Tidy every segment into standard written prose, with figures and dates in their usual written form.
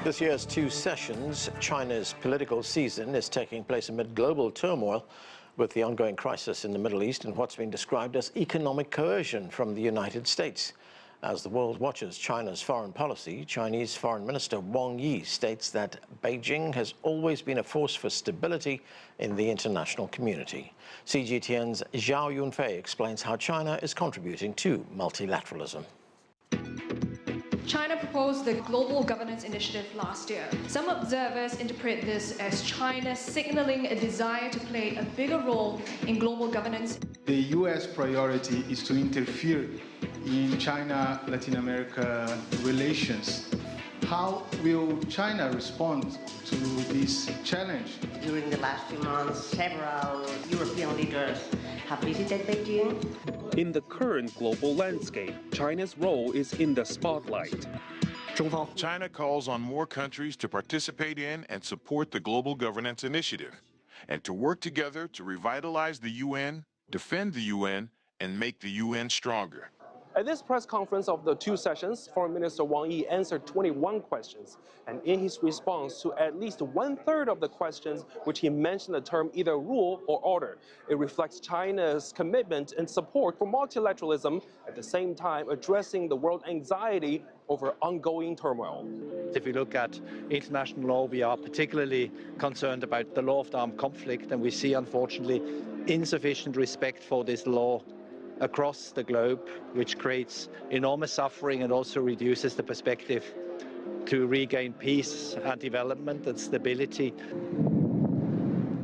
This year's two sessions, China's political season, is taking place amid global turmoil with the ongoing crisis in the Middle East and what's been described as economic coercion from the United States. As the world watches China's foreign policy, Chinese Foreign Minister Wang Yi states that Beijing has always been a force for stability in the international community. CGTN's Zhao Yunfei explains how China is contributing to multilateralism. China proposed the Global Governance Initiative last year. Some observers interpret this as China signaling a desire to play a bigger role in global governance. The U.S. priority is to interfere in China-Latin America relations. How will China respond to this challenge? During the last few months, several European leaders have visited Beijing. In the current global landscape, China's role is in the spotlight. China calls on more countries to participate in and support the Global Governance Initiative, and to work together to revitalize the UN, defend the UN, and make the UN stronger. At this press conference of the two sessions, Foreign Minister Wang Yi answered 21 questions, and in his response to at least one-third of the questions, which he mentioned the term either rule or order, it reflects China's commitment and support for multilateralism, at the same time addressing the world anxiety over ongoing turmoil. If we look at international law, we are particularly concerned about the law of the armed conflict, and we see, unfortunately, insufficient respect for this law across the globe, which creates enormous suffering and also reduces the perspective to regain peace and development and stability.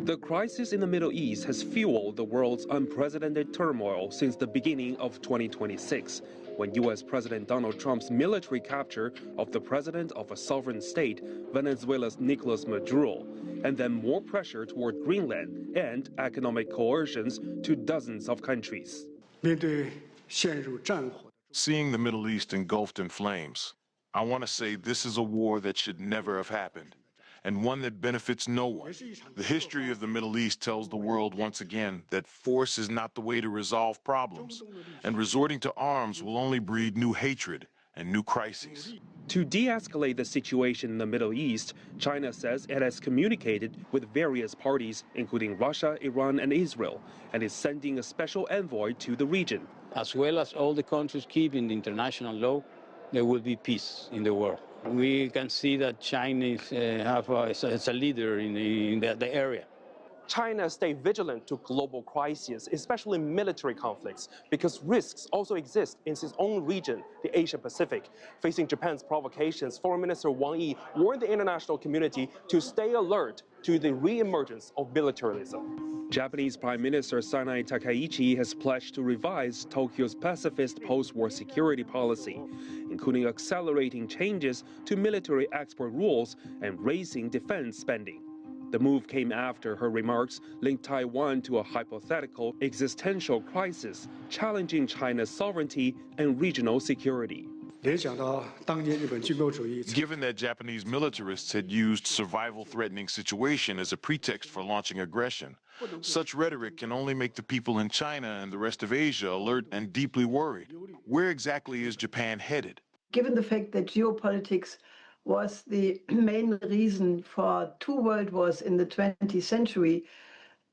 The crisis in the Middle East has fueled the world's unprecedented turmoil since the beginning of 2026, when U.S. President Donald Trump's military capture of the president of a sovereign state, Venezuela's Nicolas Maduro, and then more pressure toward Greenland and economic coercions to dozens of countries. Seeing the Middle East engulfed in flames, I want to say this is a war that should never have happened, and one that benefits no one. The history of the Middle East tells the world once again that force is not the way to resolve problems, and resorting to arms will only breed new hatred and new crises. To de-escalate the situation in the Middle East, China says it has communicated with various parties, including Russia, Iran, and Israel, and is sending a special envoy to the region. As well as all the countries keeping the international law, there will be peace in the world. We can see that China is a leader in the area. China stays vigilant to global crises, especially military conflicts, because risks also exist in its own region, the Asia-Pacific. Facing Japan's provocations, Foreign Minister Wang Yi warned the international community to stay alert to the re-emergence of militarism. Japanese Prime Minister Sanai Takaichi has pledged to revise Tokyo's pacifist post-war security policy, including accelerating changes to military export rules and raising defense spending. The move came after her remarks linked Taiwan to a hypothetical existential crisis, challenging China's sovereignty and regional security. Given that Japanese militarists had used survival-threatening situation as a pretext for launching aggression, such rhetoric can only make the people in China and the rest of Asia alert and deeply worried. Where exactly is Japan headed? Given the fact that geopolitics was the main reason for two world wars in the 20th century,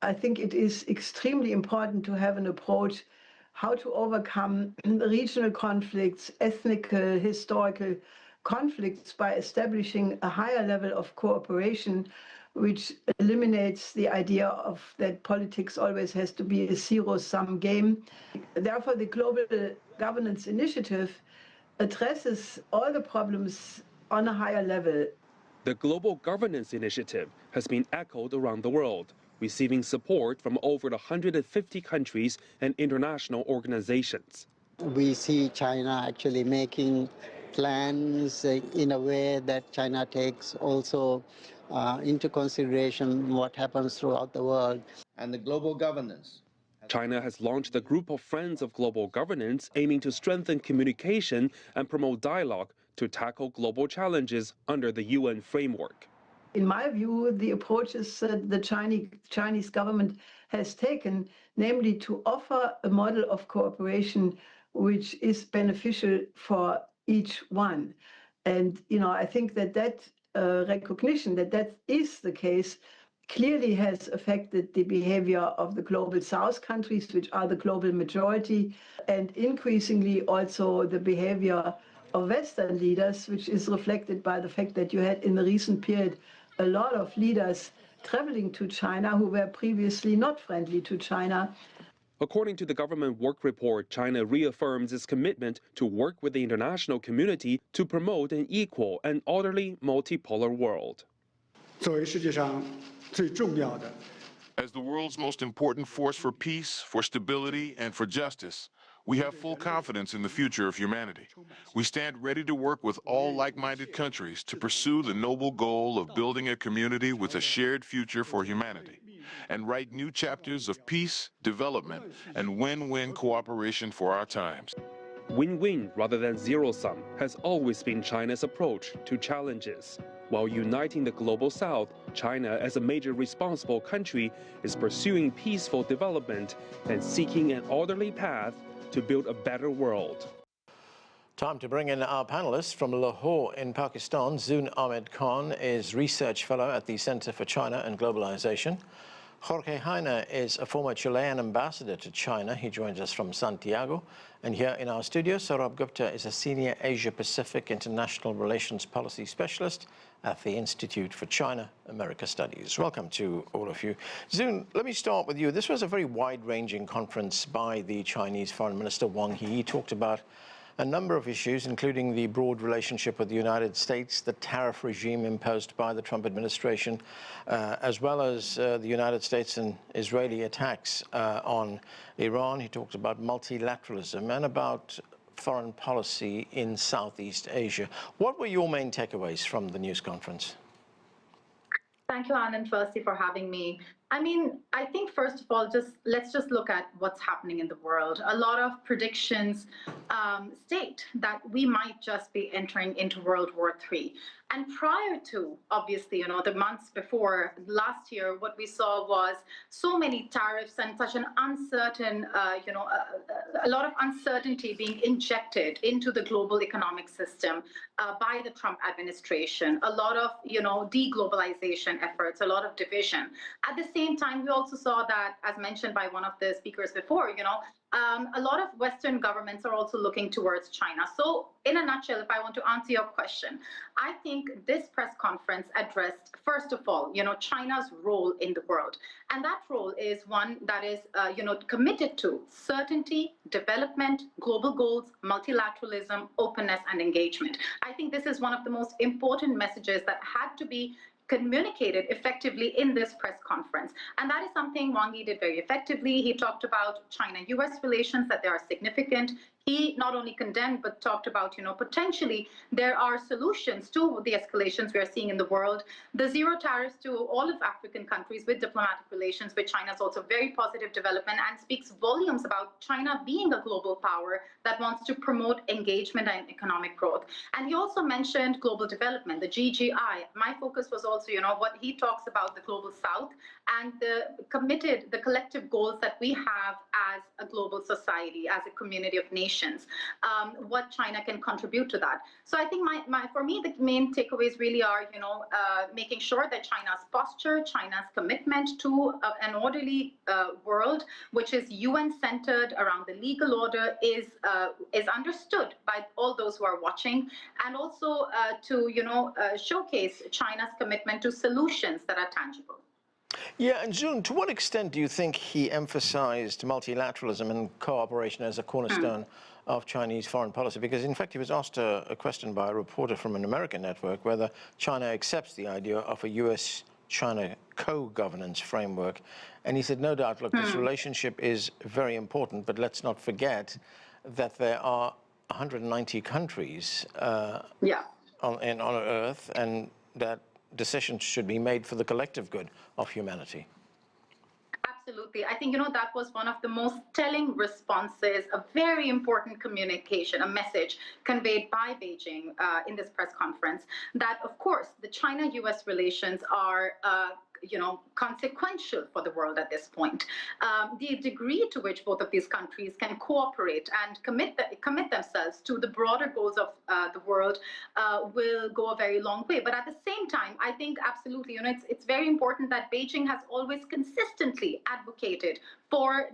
I think it is extremely important to have an approach how to overcome regional conflicts, ethnical, historical conflicts by establishing a higher level of cooperation, which eliminates the idea of that politics always has to be a zero-sum game. Therefore, the Global Governance Initiative addresses all the problems on a higher level. The Global Governance Initiative has been echoed around the world, receiving support from over 150 countries and international organizations. We see China actually making plans in a way that China takes also into consideration what happens throughout the world. And the global governance. China has launched a group of Friends of Global Governance aiming to strengthen communication and promote dialogue to tackle global challenges under the UN framework. In my view, the approaches the Chinese government has taken, namely to offer a model of cooperation which is beneficial for each one. And, I think that recognition that that is the case clearly has affected the behavior of the global South countries, which are the global majority, and increasingly also the behavior of Western leaders, which is reflected by the fact that you had in the recent period a lot of leaders traveling to China who were previously not friendly to China. According to the government work report, China reaffirms its commitment to work with the international community to promote an equal and orderly multipolar world. As the world's most important force for peace, for stability, and for justice, we have full confidence in the future of humanity. We stand ready to work with all like-minded countries to pursue the noble goal of building a community with a shared future for humanity, and write new chapters of peace, development, and win-win cooperation for our times. Win-win rather than zero-sum has always been China's approach to challenges. While uniting the global South, China, as a major responsible country, is pursuing peaceful development and seeking an orderly path to build a better world. Time to bring in our panelists. From Lahore in Pakistan, Zoon Ahmed Khan is Research Fellow at the Center for China and Globalization. Jorge Heine is a former Chilean ambassador to China. He joins us from Santiago. And here in our studio, Sourabh Gupta is a senior Asia-Pacific International Relations Policy Specialist at the Institute for China-America Studies. Welcome to all of you. Zoon, let me start with you. This was a very wide-ranging conference by the Chinese Foreign Minister Wang Yi. He talked about a number of issues, including the broad relationship with the United States, the tariff regime imposed by the Trump administration, as well as the United States and Israeli attacks on Iran. He talked about multilateralism and about foreign policy in Southeast Asia. What were your main takeaways from the news conference? Thank you, Anand, firstly, for having me. I think, first of all, let's just look at what's happening in the world. A lot of predictions state that we might just be entering into World War III. And prior to, obviously, the months before last year, what we saw was so many tariffs and such an uncertain, a lot of uncertainty being injected into the global economic system by the Trump administration. A lot of, deglobalization efforts, a lot of division. At the same time, we also saw that, as mentioned by one of the speakers before, a lot of Western governments are also looking towards China. So in a nutshell, if I want to answer your question, I think this press conference addressed, first of all, China's role in the world. And that role is one that is, committed to certainty, development, global goals, multilateralism, openness, and engagement. I think this is one of the most important messages that had to be communicated effectively in this press conference. And that is something Wang Yi did very effectively. He talked about China-US relations, that they are significant. He not only condemned, but talked about, potentially there are solutions to the escalations we are seeing in the world. The zero tariffs to all of African countries with diplomatic relations with China is also very positive development and speaks volumes about China being a global power that wants to promote engagement and economic growth. And he also mentioned global development, the GGI. My focus was also, what he talks about the global South and the collective goals that we have as a global society, as a community of nations, what China can contribute to that. So I think for me, the main takeaways really are, making sure that China's posture, China's commitment to an orderly world, which is UN-centered around the legal order, is understood by all those who are watching, and also to, showcase China's commitment to solutions that are tangible. Yeah, and Zoon, to what extent do you think he emphasized multilateralism and cooperation as a cornerstone of Chinese foreign policy? Because, in fact, he was asked a question by a reporter from an American network whether China accepts the idea of a US-China co-governance framework. And he said, no doubt, look, this relationship is very important, but let's not forget that there are 190 countries on Earth, and that decisions should be made for the collective good of humanity. Absolutely. I think, that was one of the most telling responses, a very important communication, a message conveyed by Beijing in this press conference, that, of course, the China-US relations are consequential for the world at this point. The degree to which both of these countries can cooperate and commit themselves to the broader goals of the world will go a very long way. But at the same time, I think absolutely, it's very important that Beijing has always consistently advocated for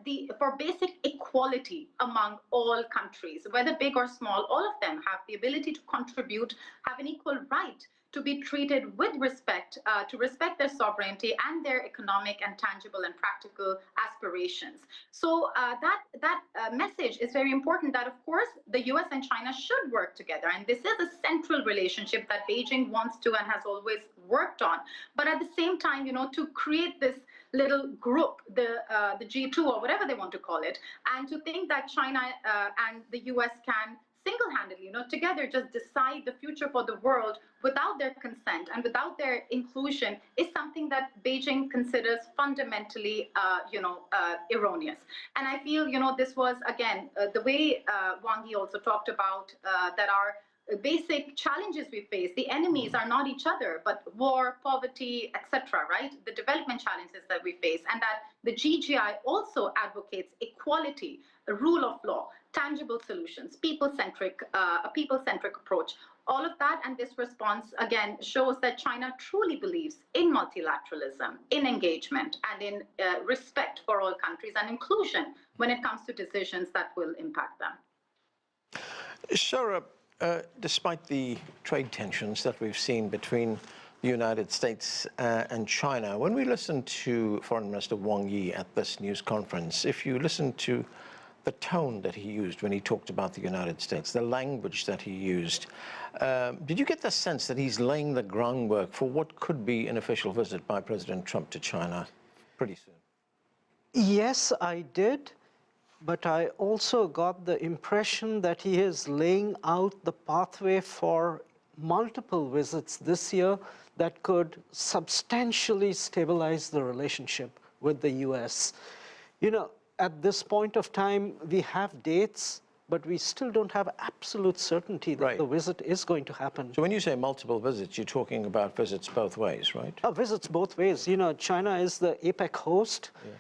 basic equality among all countries, whether big or small. All of them have the ability to contribute, have an equal right to be treated with respect, to respect their sovereignty and their economic and tangible and practical aspirations. So that message is very important, that of course the US and China should work together, and this is a central relationship that Beijing wants to and has always worked on. But at the same time, to create this little group, the G2 or whatever they want to call it, and to think that China and the US can single-handedly, together just decide the future for the world without their consent and without their inclusion is something that Beijing considers fundamentally, erroneous. And I feel, this was, again, the way Wang Yi also talked about that our basic challenges we face, the enemies are not each other, but war, poverty, etc., right? The development challenges that we face, and that the GGI also advocates equality, a rule of law, tangible solutions, people-centric, a people-centric approach. All of that and this response, again, shows that China truly believes in multilateralism, in engagement, and in respect for all countries and inclusion when it comes to decisions that will impact them. Sourabh, despite the trade tensions that we've seen between the United States and China, when we listen to Foreign Minister Wang Yi at this news conference, if you listen to the tone that he used when he talked about the United States, the language that he used, did you get the sense that he's laying the groundwork for what could be an official visit by President Trump to China pretty soon? Yes, I did. But I also got the impression that he is laying out the pathway for multiple visits this year that could substantially stabilize the relationship with the US. At this point of time, we have dates, but we still don't have absolute certainty that the visit is going to happen. So when you say multiple visits, you're talking about visits both ways, right? Visits both ways. China is the APEC host. Yeah.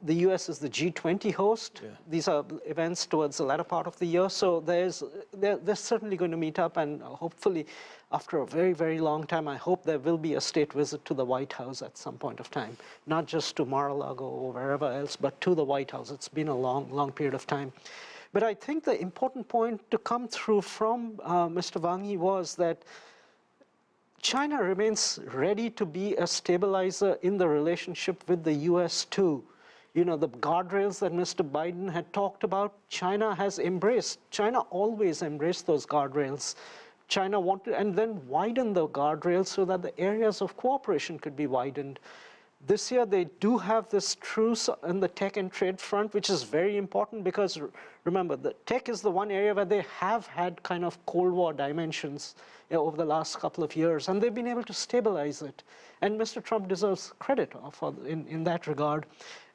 The US is the G20 host. Yeah. These are events towards the latter part of the year. So they're certainly going to meet up, and hopefully after a very, very long time, I hope there will be a state visit to the White House at some point of time, not just to Mar-a-Lago or wherever else, but to the White House. It's been a long, long period of time. But I think the important point to come through from Mr. Wang Yi was that China remains ready to be a stabilizer in the relationship with the US too. The guardrails that Mr. Biden had talked about, China has embraced. China always embraced those guardrails. China wanted, and then widen the guardrails so that the areas of cooperation could be widened. This year, they do have this truce on the tech and trade front, which is very important because, remember, the tech is the one area where they have had kind of Cold War dimensions over the last couple of years, and they've been able to stabilize it. And Mr. Trump deserves credit in that regard.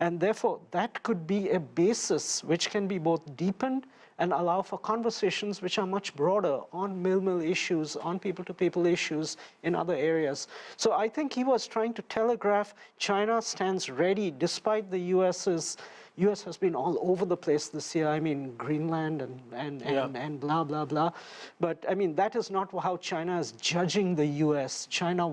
And therefore, that could be a basis which can be both deepened and allow for conversations which are much broader on mil-mil issues, on people-to-people issues in other areas. So I think he was trying to telegraph China stands ready, despite the US has been all over the place this year. I mean, Greenland and blah, blah, blah. But I mean, that is not how China is judging the US. China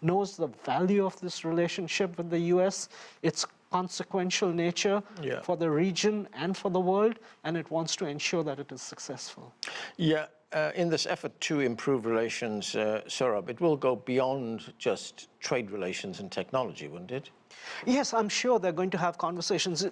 knows the value of this relationship with the US. It's consequential nature for the region and for the world, and it wants to ensure that it is successful. Yeah, in this effort to improve relations, Sourabh, it will go beyond just trade relations and technology, wouldn't it? Yes, I'm sure they're going to have conversations.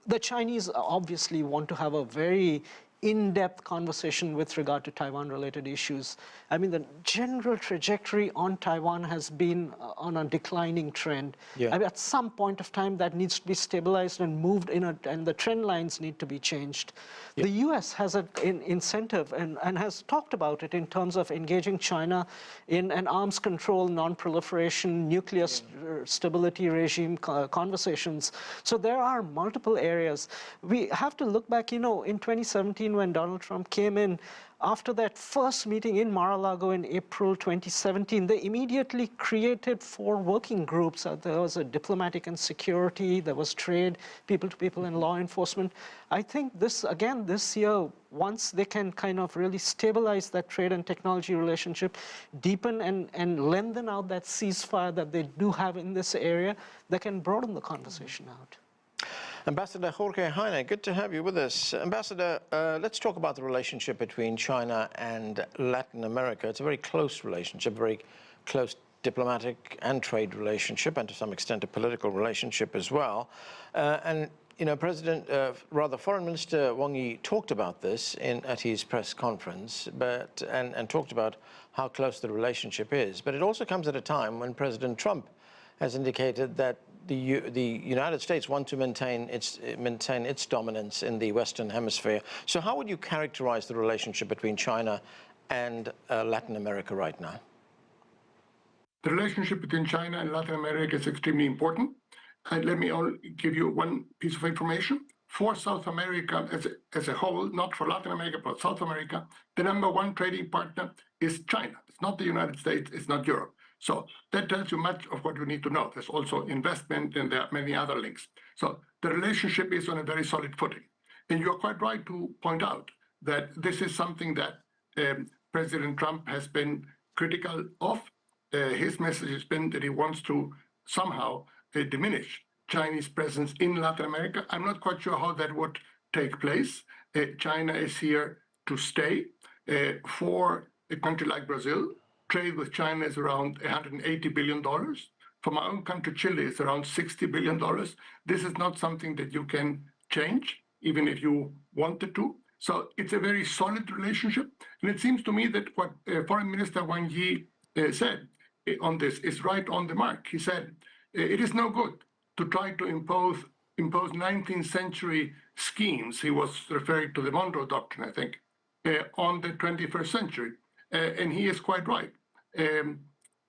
The Chinese obviously want to have a very in-depth conversation with regard to Taiwan-related issues. I mean, the general trajectory on Taiwan has been on a declining trend. Yeah. I mean, at some point of time, that needs to be stabilized and moved and the trend lines need to be changed. Yeah. The US has an incentive and has talked about it in terms of engaging China in an arms control, non-proliferation, nuclear stability regime conversations. So there are multiple areas. We have to look back, in 2017, when Donald Trump came in, after that first meeting in Mar-a-Lago in April 2017, they immediately created 4 working groups. There was a diplomatic and security, there was trade, people-to-people and law enforcement. I think this year, once they can kind of really stabilize that trade and technology relationship, deepen and lengthen out that ceasefire that they do have in this area, they can broaden the conversation out. Ambassador Jorge Heine, good to have you with us. Ambassador, let's talk about the relationship between China and Latin America. It's a very close relationship, very close diplomatic and trade relationship, and to some extent a political relationship as well. And you know, Foreign Minister Wang Yi talked about this at his press conference, and talked about how close the relationship is. But it also comes at a time when President Trump has indicated that the United States want to maintain its dominance in the Western Hemisphere. So how would you characterize the relationship between China and Latin America right now? The relationship between China and Latin America is extremely important. And let me only give you one piece of information. For South America as a whole, not for Latin America, but South America, the #1 trading partner is China. It's not the United States, it's not Europe. So that tells you much of what you need to know. There's also investment and there are many other links. So the relationship is on a very solid footing. And you're quite right to point out that this is something that President Trump has been critical of. His message has been that he wants to somehow diminish Chinese presence in Latin America. I'm not quite sure how that would take place. China is here to stay. For a country like Brazil, trade with China is around $180 billion. For my own country, Chile, it's around $60 billion. This is not something that you can change, even if you wanted to. So it's a very solid relationship. And it seems to me that what Foreign Minister Wang Yi said on this is right on the mark. He said, it is no good to try to impose 19th century schemes. He was referring to the Monroe Doctrine, I think, on the 21st century. And he is quite right.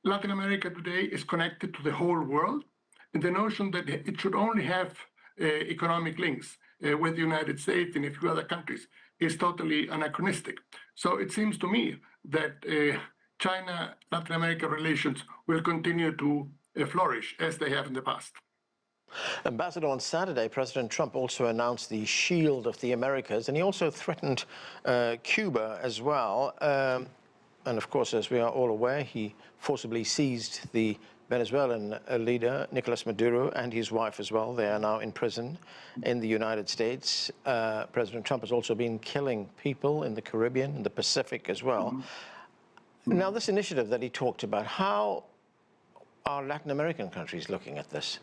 Latin America today is connected to the whole world. And the notion that it should only have economic links with the United States and a few other countries is totally anachronistic. So it seems to me that China-Latin America relations will continue to flourish as they have in the past. Ambassador, on Saturday, President Trump also announced the Shield of the Americas, and he also threatened Cuba as well. And of course, as we are all aware, he forcibly seized the Venezuelan leader, Nicolas Maduro, and his wife as well. They are now in prison in the United States. President Trump has also been killing people in the Caribbean and the Pacific as well. Now, this initiative that he talked about, how are Latin American countries looking at this?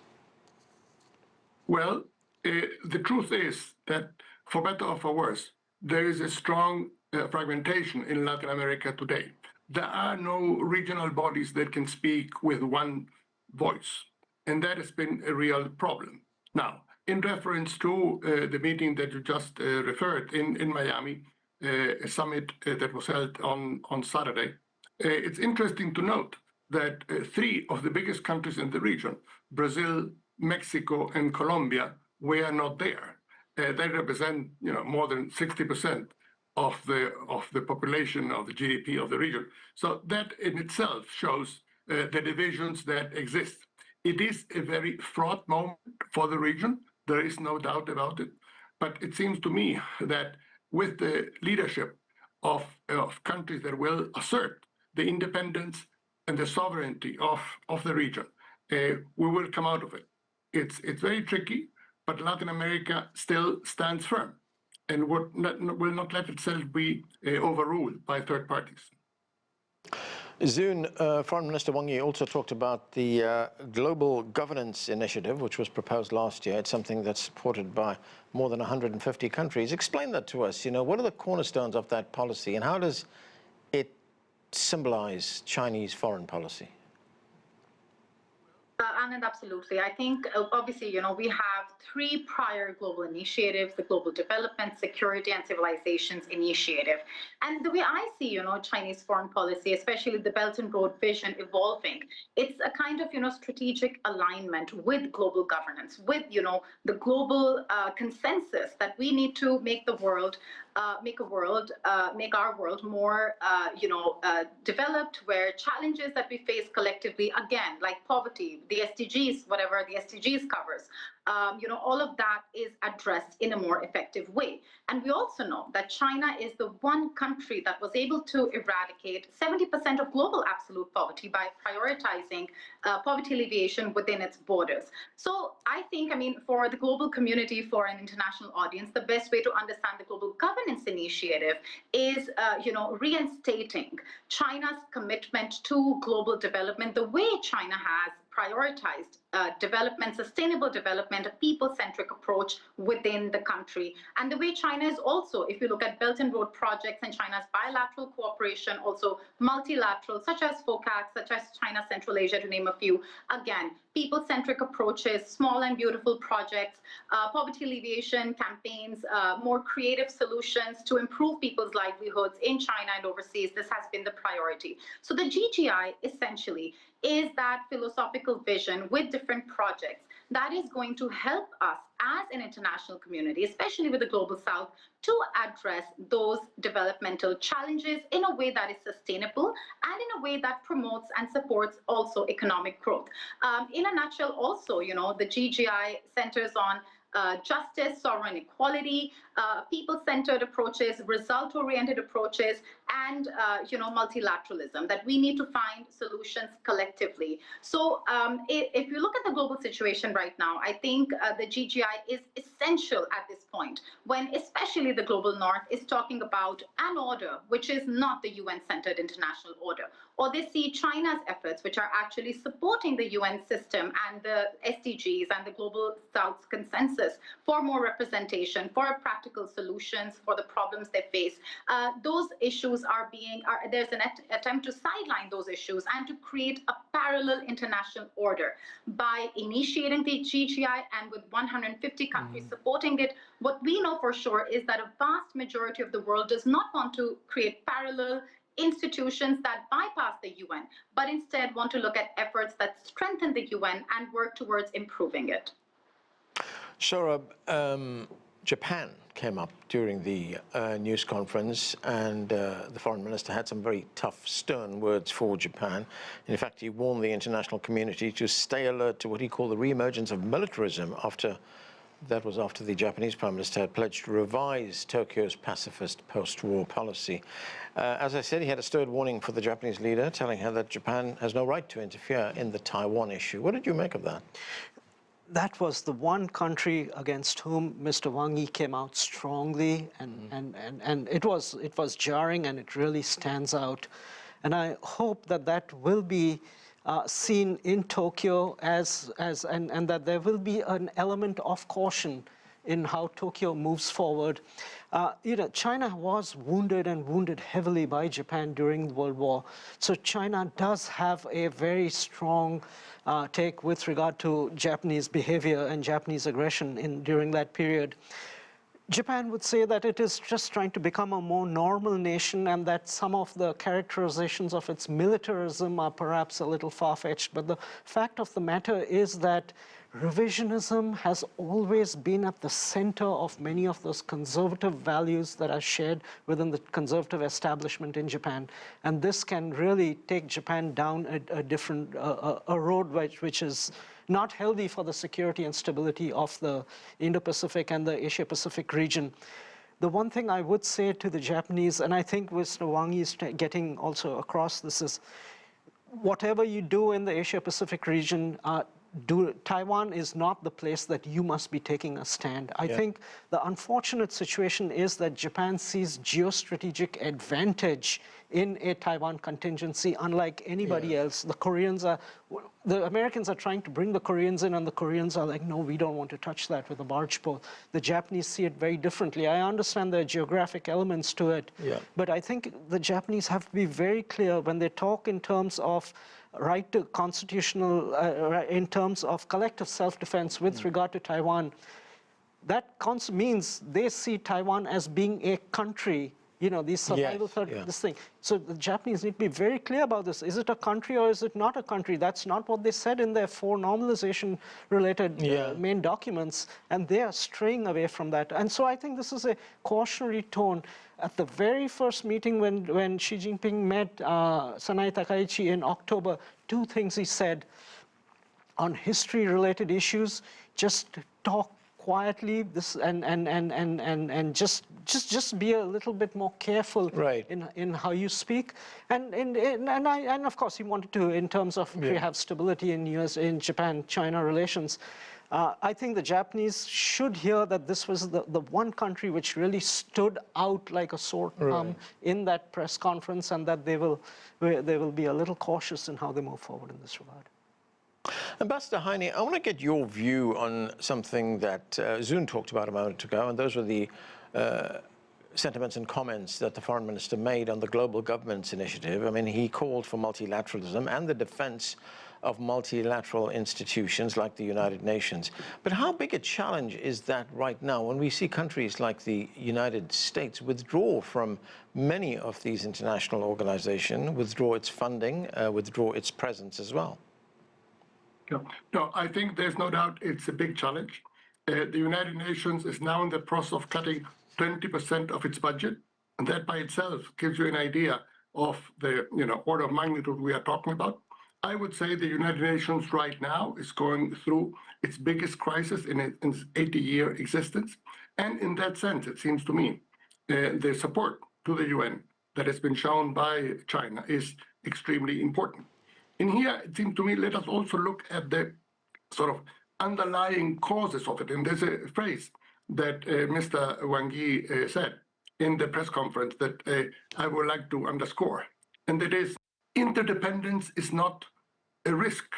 Well, the truth is that, for better or for worse, there is a strong fragmentation in Latin America today. There are no regional bodies that can speak with one voice, and that has been a real problem. Now, in reference to the meeting that you just referred in Miami, a summit that was held on Saturday, it's interesting to note that 3 of the biggest countries in the region, Brazil, Mexico, and Colombia, were not there. They represent, more than 60% of the population, of the GDP of the region. So that in itself shows the divisions that exist. It is a very fraught moment for the region. There is no doubt about it. But it seems to me that with the leadership of countries that will assert the independence and the sovereignty of the region, we will come out of it. It's very tricky, but Latin America still stands firm and will not let itself be overruled by third parties. Zoon, Foreign Minister Wang Yi also talked about the Global Governance Initiative, which was proposed last year. It's something that's supported by more than 150 countries. Explain that to us. What are the cornerstones of that policy, and how does it symbolize Chinese foreign policy? Ahmed, absolutely. I think, obviously, we have 3 prior global initiatives: the Global Development, Security, and Civilizations Initiative. And the way I see, Chinese foreign policy, especially the Belt and Road Vision evolving, it's a kind of, strategic alignment with global governance, with, the global consensus that we need to make the world make our world more, developed, where challenges that we face collectively, again, like poverty, the SDGs, whatever the SDGs covers, all of that is addressed in a more effective way. And we also know that China is the one country that was able to eradicate 70% of global absolute poverty by prioritizing poverty alleviation within its borders. So I think, for the global community, for an international audience, the best way to understand the Global Governance Initiative is, reinstating China's commitment to global development, the way China has prioritized development, sustainable development, a people-centric approach within the country. And the way China is also, if you look at Belt and Road projects and China's bilateral cooperation, also multilateral, such as FOCAC, such as China Central Asia, to name a few, again, people-centric approaches, small and beautiful projects, poverty alleviation campaigns, more creative solutions to improve people's livelihoods in China and overseas. This has been the priority. So the GGI essentially is that philosophical vision with different projects that is going to help us as an international community, especially with the Global South, to address those developmental challenges in a way that is sustainable and in a way that promotes and supports also economic growth. In a nutshell, also, the GGI centers on justice, sovereign equality, people-centered approaches, result-oriented approaches, and multilateralism, that we need to find solutions collectively. So if you look at the global situation right now, I think the GGI is essential at this point, when especially the global north is talking about an order which is not the UN-centered international order, or they see China's efforts, which are actually supporting the UN system and the SDGs and the global south's consensus for more representation, for practical solutions for the problems they face. Those issues there's an attempt to sideline those issues and to create a parallel international order by initiating the GGI, and with 150 countries supporting it. What we know for sure is that a vast majority of the world does not want to create parallel institutions that bypass the UN, but instead want to look at efforts that strengthen the UN and work towards improving it. Sourabh, Japan came up during the news conference, and the foreign minister had some very tough, stern words for Japan. In fact, he warned the international community to stay alert to what he called the re-emergence of militarism after the Japanese Prime Minister had pledged to revise Tokyo's pacifist post-war policy. As I said, he had a stern warning for the Japanese leader, telling her that Japan has no right to interfere in the Taiwan issue. What did you make of that? That was the one country against whom Mr. Wang Yi came out strongly, and it was jarring, and it really stands out. And I hope that will be seen in Tokyo and that there will be an element of caution in how Tokyo moves forward. China was wounded heavily by Japan during the World War. So China does have a very strong take with regard to Japanese behavior and Japanese aggression during that period. Japan would say that it is just trying to become a more normal nation, and that some of the characterizations of its militarism are perhaps a little far-fetched. But the fact of the matter is that revisionism has always been at the center of many of those conservative values that are shared within the conservative establishment in Japan. And this can really take Japan down a road which is not healthy for the security and stability of the Indo-Pacific and the Asia-Pacific region. The one thing I would say to the Japanese, and I think Mr. Wang Yi is getting also across this, is whatever you do in the Asia-Pacific region, Taiwan is not the place that you must be taking a stand. I think the unfortunate situation is that Japan sees geostrategic advantage in a Taiwan contingency, unlike anybody else. The Americans are trying to bring the Koreans in, and the Koreans are like, no, we don't want to touch that with a barge pole. The Japanese see it very differently. I understand there are geographic elements to it, but I think the Japanese have to be very clear when they talk in terms of right to constitutional, in terms of collective self-defense with regard to Taiwan. That means they see Taiwan as being a country you know, these survival this thing. So the Japanese need to be very clear about this. Is it a country or is it not a country? That's not what they said in their 4 normalization-related main documents, and they are straying away from that. And so I think this is a cautionary tone. At the very first meeting when Xi Jinping met Sanai Takaichi in October, 2 things he said on history-related issues: just talk quietly, and just be a little bit more careful in how you speak, and of course he wanted to, in terms of have stability in Japan-China relations. I think the Japanese should hear that this was the one country which really stood out like a sore thumb in that press conference, and that they will be a little cautious in how they move forward in this regard. Ambassador Heine, I want to get your view on something that Zoon talked about a moment ago, and those were the sentiments and comments that the foreign minister made on the Global Governance Initiative. I mean, he called for multilateralism and the defense of multilateral institutions like the United Nations. But how big a challenge is that right now when we see countries like the United States withdraw from many of these international organizations, withdraw its funding, withdraw its presence as well? No, I think there's no doubt it's a big challenge. The United Nations is now in the process of cutting 20% of its budget, and that by itself gives you an idea of the order of magnitude we are talking about. I would say the United Nations right now is going through its biggest crisis in its 80-year existence, and in that sense, it seems to me, the support to the UN that has been shown by China is extremely important. In here, it seems to me, let us also look at the sort of underlying causes of it. And there's a phrase that Mr. Wang Yi said in the press conference that I would like to underscore. And that is, interdependence is not a risk.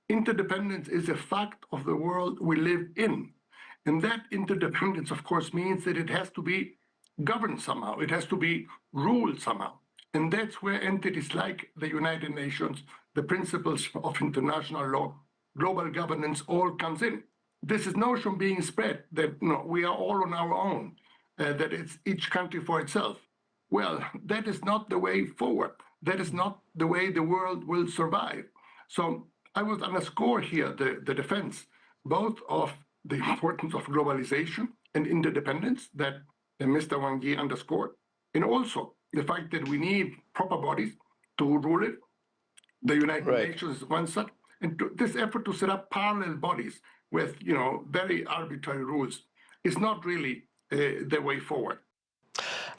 Interdependence is a fact of the world we live in. And that interdependence, of course, means that it has to be governed somehow. It has to be ruled somehow. And that's where entities like the United Nations, the principles of international law, global governance, all comes in. This is notion being spread that we are all on our own, that it's each country for itself. Well, that is not the way forward. That is not the way the world will survive. So I would underscore here the defense, both of the importance of globalization and interdependence that Mr. Wang Yi underscored, and also the fact that we need proper bodies to rule it. The United Nations is one such, and this effort to set up parallel bodies with, very arbitrary rules is not really the way forward.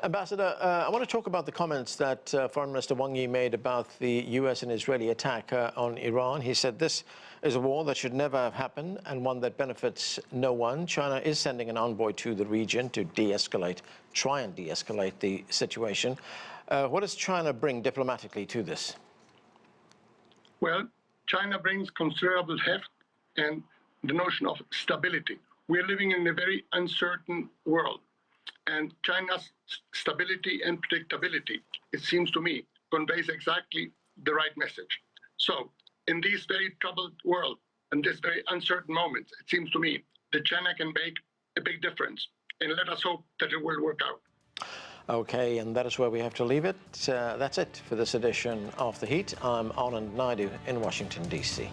Ambassador, I want to talk about the comments that Foreign Minister Wang Yi made about the US and Israeli attack on Iran. He said this is a war that should never have happened and one that benefits no one. China is sending an envoy to the region to try and de-escalate the situation. What does China bring diplomatically to this? Well, China brings considerable heft and the notion of stability. We're living in a very uncertain world. And China's stability and predictability, it seems to me, conveys exactly the right message. So in this very troubled world and this very uncertain moment, it seems to me that China can make a big difference. And let us hope that it will work out. Okay, and that is where we have to leave it. That's it for this edition of The Heat. I'm Anand Naidu in Washington, D.C.